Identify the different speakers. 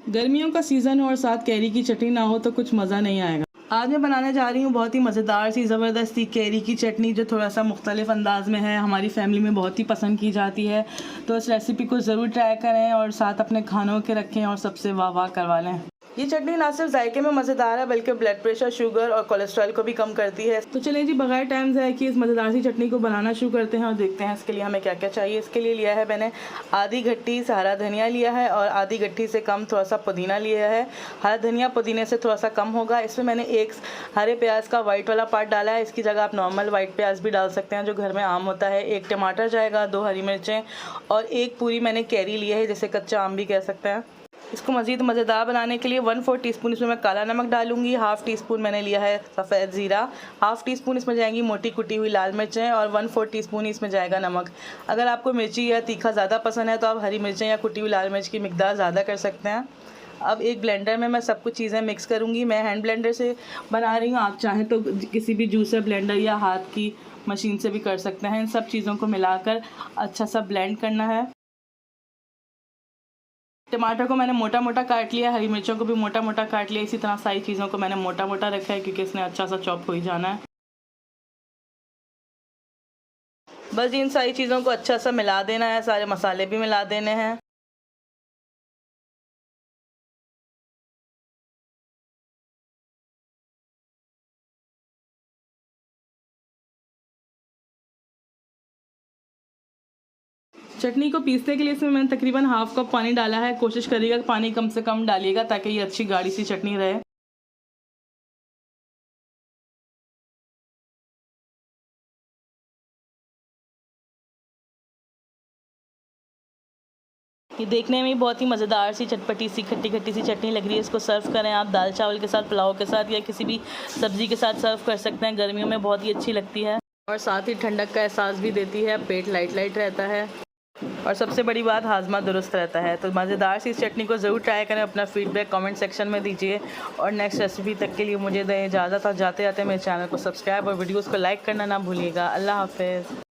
Speaker 1: गर्मियों का सीज़न हो और साथ कैरी की चटनी ना हो तो कुछ मज़ा नहीं आएगा। आज मैं बनाने जा रही हूँ बहुत ही मज़ेदार सी ज़बरदस्त सी कैरी की चटनी, जो थोड़ा सा मुख्तलिफ अंदाज़ में है, हमारी फैमिली में बहुत ही पसंद की जाती है। तो इस रेसिपी को ज़रूर ट्राई करें और साथ अपने खानों के रखें और सबसे वाह वाह करवा लें। ये चटनी ना सिर्फ जायके में मज़ेदार है बल्कि ब्लड प्रेशर, शुगर और कोलेस्ट्रॉल को भी कम करती है। तो चलें जी, बगैर टाइम ज़ाया किए इस मज़ेदार सी चटनी को बनाना शुरू करते हैं और देखते हैं इसके लिए हमें क्या क्या चाहिए। इसके लिए लिया है मैंने आधी गट्टी हरा धनिया लिया है और आधी गट्टी से कम थोड़ा सा पुदीना लिया है। हरा धनिया पुदीने से थोड़ा सा कम होगा। इसमें मैंने एक हरे प्याज का वाइट वाला पार्ट डाला है। इसकी जगह आप नॉर्मल वाइट प्याज भी डाल सकते हैं जो घर में आम होता है। एक टमाटर जाएगा, 2 हरी मिर्चें और एक पूरी मैंने कैरी ली है, जिसे कच्चा आम भी कह सकते हैं। इसको मज़ीद मज़ेदार बनाने के लिए 1/4 टीस्पून इसमें मैं काला नमक डालूंगी। हाफ़ टी स्पून मैंने लिया है सफ़ेद ज़ीरा। हाफ़ टी स्पून इसमें जाएंगी मोटी कुटी हुई लाल मिर्चें और 1/4 टीस्पून इसमें जाएगा नमक। अगर आपको मिर्ची या तीखा ज़्यादा पसंद है तो आप हरी मिर्चें या कुटी हुई लाल मिर्च की मिकदार ज़्यादा कर सकते हैं। अब एक ब्लेंडर में मैं सब कुछ चीज़ें मिक्स करूँगी। मैं हैंड ब्लेंडर से बना रही हूँ, आप चाहें तो किसी भी जूसर ब्लेंडर या हाथ की मशीन से भी कर सकते हैं। इन सब चीज़ों को मिलाकर अच्छा सा ब्लेंड करना है। टमाटर को मैंने मोटा मोटा काट लिया, हरी मिर्चों को भी मोटा मोटा काट लिया। इसी तरह सारी चीज़ों को मैंने मोटा मोटा रखा है क्योंकि इसने अच्छा सा चॉप हो ही जाना है। बस इन सारी चीज़ों को अच्छा सा मिला देना है, सारे मसाले भी मिला देने हैं। चटनी को पीसने के लिए इसमें मैंने तकरीबन हाफ कप पानी डाला है। कोशिश करिएगा कि पानी कम से कम डालिएगा ताकि ये अच्छी गाढ़ी सी चटनी रहे। ये देखने में बहुत ही मज़ेदार सी चटपटी सी खट्टी खट्टी सी चटनी लग रही है। इसको सर्व करें आप दाल चावल के साथ, पुलाव के साथ या किसी भी सब्ज़ी के साथ सर्व कर सकते हैं। गर्मियों में बहुत ही अच्छी लगती है और साथ ही ठंडक का एहसास भी देती है। पेट लाइट लाइट रहता है और सबसे बड़ी बात हाजमा दुरुस्त रहता है। तो मज़ेदार सी इस चटनी को ज़रूर ट्राई करें। अपना फीडबैक कमेंट सेक्शन में दीजिए और नेक्स्ट रेसिपी तक के लिए मुझे दें इजाज़त और जाते जाते मेरे चैनल को सब्सक्राइब और वीडियोस को लाइक करना ना भूलिएगा। अल्लाह हाफ़िज़।